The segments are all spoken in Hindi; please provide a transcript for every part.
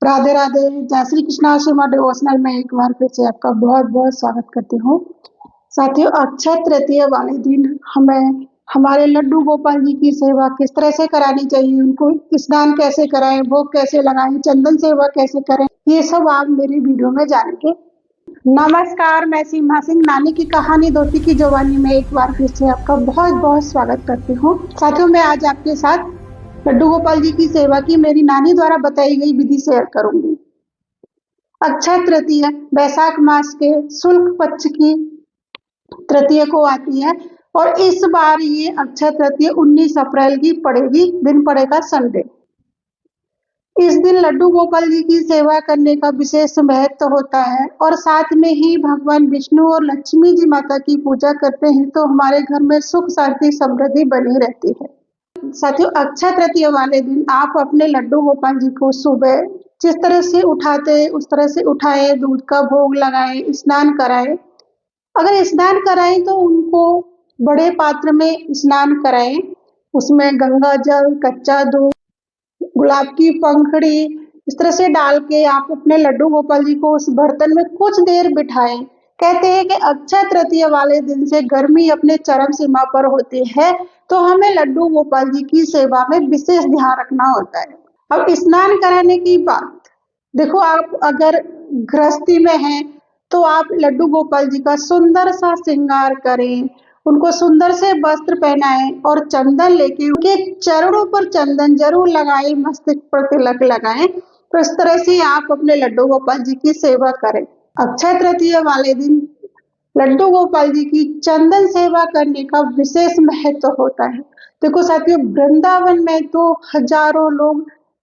राधे राधे। जय श्री कृष्णा। शिवा डिवोशनल में एक बार फिर से आपका बहुत बहुत स्वागत करती हूँ। साथियों, अक्षय तृतीया वाले दिन हमें हमारे लड्डू गोपाल जी की सेवा किस तरह से करानी चाहिए, उनको स्नान कैसे कराएं, भोग कैसे लगाएं, चंदन सेवा कैसे करें, ये सब आप मेरी वीडियो में जानेंगे। नमस्कार, मैं सीमा सिंह नानी की कहानी दोती की जवानी में एक बार फिर से आपका बहुत बहुत स्वागत करती हूँ। साथियों, मैं आज आपके साथ लड्डू गोपाल जी की सेवा की मेरी नानी द्वारा बताई गई विधि शेयर करूंगी। अक्षय तृतीया वैशाख मास के शुक्ल पक्ष की तृतीया को आती है और इस बार ये अक्षय तृतीया 19 अप्रैल की पड़ेगी। दिन पड़ेगा संडे। इस दिन लड्डू गोपाल जी की सेवा करने का विशेष महत्व होता है और साथ में ही भगवान विष्णु और लक्ष्मी जी माता की पूजा करते हैं तो हमारे घर में सुख शांति समृद्धि बनी रहती है। साथियों, अक्षय तृतीया वाले दिन आप अपने लड्डू गोपाल जी को सुबह जिस तरह से उठाते उस तरह से उठाए, दूध का भोग लगाए, स्नान कराए। अगर स्नान कराएं तो उनको बड़े पात्र में स्नान कराएं, उसमें गंगा जल, कच्चा दूध, गुलाब की पंखड़ी इस तरह से डाल के आप अपने लड्डू गोपाल जी को उस बर्तन में कुछ देर बिठाएं। कहते हैं कि अक्षय तृतीया वाले दिन से गर्मी अपने चरम सीमा पर होती है तो हमें लड्डू गोपाल जी की सेवा में विशेष ध्यान रखना होता है। अब स्नान कराने की बात देखो, आप अगर गृहस्थी में हैं तो आप लड्डू गोपाल जी का सुंदर सा श्रृंगार करें, उनको सुंदर से वस्त्र पहनाएं और चंदन लेके उनके चरणों पर चंदन जरूर लगाएं, मस्तक पर तिलक लगाएं। तो इस तरह से आप अपने लड्डू गोपाल जी की सेवा करें। अक्षय तृतीया वाले दिन लड्डू गोपाल जी की चंदन सेवा करने का विशेष महत्व होता है। देखो साथियों, वृंदावन में तो हजारों लोग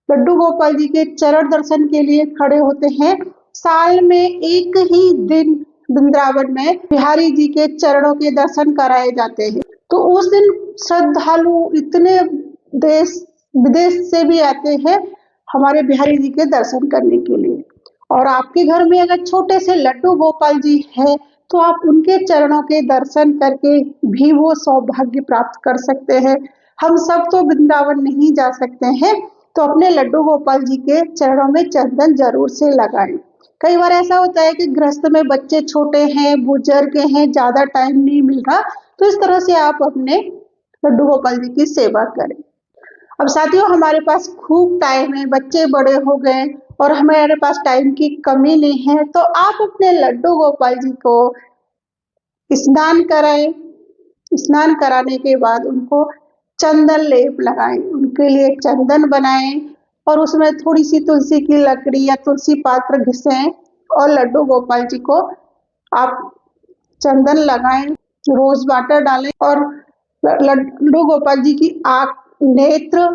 लड्डू गोपाल जी के चरण दर्शन के लिए खड़े होते हैं। साल में एक ही दिन वृंदावन में बिहारी जी के चरणों के दर्शन कराए जाते हैं। तो उस दिन श्रद्धालु इतने देश विदेश से भी आते हैं हमारे बिहारी जी के दर्शन करने के लिए। और आपके घर में अगर छोटे से लड्डू गोपाल जी है तो आप उनके चरणों के दर्शन करके भी वो सौभाग्य प्राप्त कर सकते हैं। हम सब तो वृंदावन नहीं जा सकते हैं तो अपने लड्डू गोपाल जी के चरणों में चंदन जरूर से लगाएं। कई बार ऐसा होता है कि गृहस्थ में बच्चे छोटे हैं, बुजुर्ग हैं, ज्यादा टाइम नहीं मिल रहा, तो इस तरह से आप अपने लड्डू गोपाल जी की सेवा करें। अब साथियों, हमारे पास खूब टाइम है, बच्चे बड़े हो गए और हमारे पास टाइम की कमी नहीं है, तो आप अपने लड्डू गोपाल जी को स्नान कराएं। स्नान कराने के बाद उनको चंदन लेप लगाएं, उनके लिए चंदन बनाएं और उसमें थोड़ी सी तुलसी की लकड़ी या तुलसी पात्र घिसें और लड्डू गोपाल जी को आप चंदन लगाएं, रोज वाटर डालें और लड्डू गोपाल जी की आंख, नेत्र,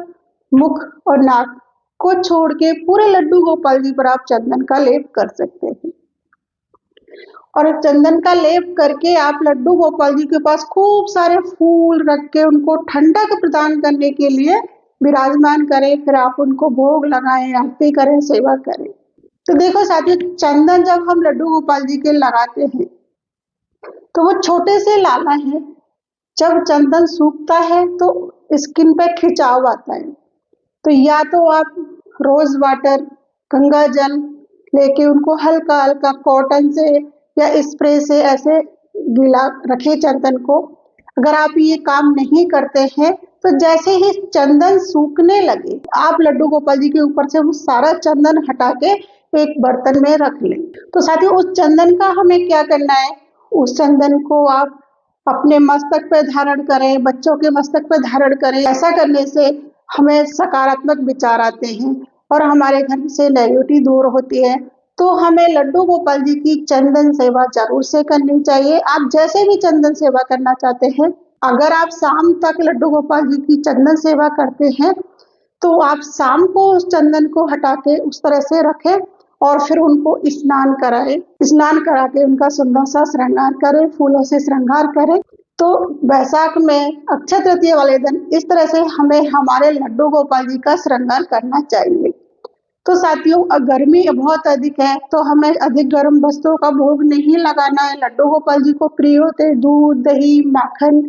मुख और नाक को छोड़ के पूरे लड्डू गोपाल जी पर आप चंदन का लेप कर सकते हैं। और चंदन का लेप करके आप लड्डू गोपाल जी के पास खूब सारे फूल रख के उनको ठंडक प्रदान करने के लिए विराजमान करें। फिर आप उनको भोग लगाएं, आरती करें, सेवा करें। तो देखो साथियों, चंदन जब हम लड्डू गोपाल जी के लगाते हैं तो वो छोटे से लाला है। जब चंदन सूखता है तो स्किन पे खिंचाव आता है, तो या तो आप रोज वाटर, गंगा जल लेके उनको हल्का हल्का कॉटन से या स्प्रे से ऐसे गीला रखे चंदन को। अगर आप ये काम नहीं करते हैं तो जैसे ही चंदन सूखने लगे आप लड्डू गोपाल जी के ऊपर से वो सारा चंदन हटा के एक बर्तन में रख लें। तो साथियों, उस चंदन का हमें क्या करना है, उस चंदन को आप अपने मस्तक पे धारण करें, बच्चों के मस्तक पे धारण करें। ऐसा करने से हमें सकारात्मक विचार आते हैं और हमारे घर से नेगेटिविटी दूर होती है। तो हमें लड्डू गोपाल जी की चंदन सेवा जरूर से करनी चाहिए। आप जैसे भी चंदन सेवा करना चाहते हैं, अगर आप शाम तक लड्डू गोपाल जी की चंदन सेवा करते हैं तो आप शाम को उस चंदन को हटा के उस तरह से रखें और फिर उनको स्नान कराएं। स्नान करा के उनका सुंदर सा श्रृंगार करें, फूलों से श्रृंगार करें। तो वैशाख में अक्षय तृतीया वाले दिन इस तरह से हमें हमारे लड्डू गोपाल जी का श्रृंगार करना चाहिए। तो साथियों, गर्मी बहुत अधिक है तो हमें अधिक गर्म वस्तुओं का भोग नहीं लगाना है। लड्डू गोपाल जी को प्रिय होते दूध, दही, माखन,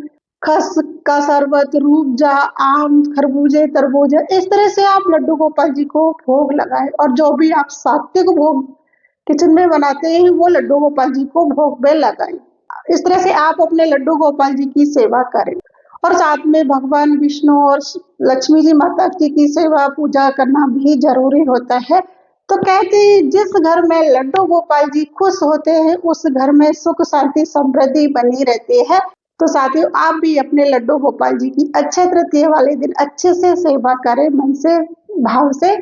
खस का शरबत, रूबजा, आम, खरबूजे, तरबूजे, इस तरह से आप लड्डू गोपाल जी को भोग लगाएं और जो भी आप सात्विक भोग किचन में बनाते हैं वो लड्डू गोपाल जी को भोग में लगाएं। इस तरह से आप अपने लड्डू गोपाल जी की सेवा करें और साथ में भगवान विष्णु और लक्ष्मी जी माता जी की सेवा पूजा करना भी जरूरी होता है। तो कहते हैं जिस घर में लड्डू गोपाल जी खुश होते हैं उस घर में सुख शांति समृद्धि बनी रहती है। तो साथियों आप भी अपने लड्डू गोपाल जी की अक्षय तृतीया वाले दिन अच्छे से सेवा करें मन से भाव से।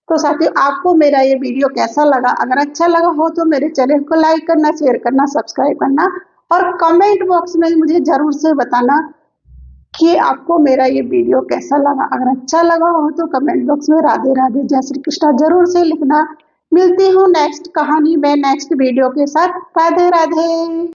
तो साथियों आपको मेरा ये वीडियो कैसा लगा? अगर अच्छा लगा हो तो मेरे चैनल को लाइक करना, शेयर करना, सब्सक्राइब करना और कमेंट बॉक्स में मुझे जरूर से बताना कि आपको मेरा ये वीडियो कैसा लगा। अगर अच्छा लगा हो तो कमेंट बॉक्स में राधे राधे जय श्री कृष्णा जरूर से लिखना। मिलती हूँ नेक्स्ट कहानी में नेक्स्ट वीडियो के साथ। राधे राधे।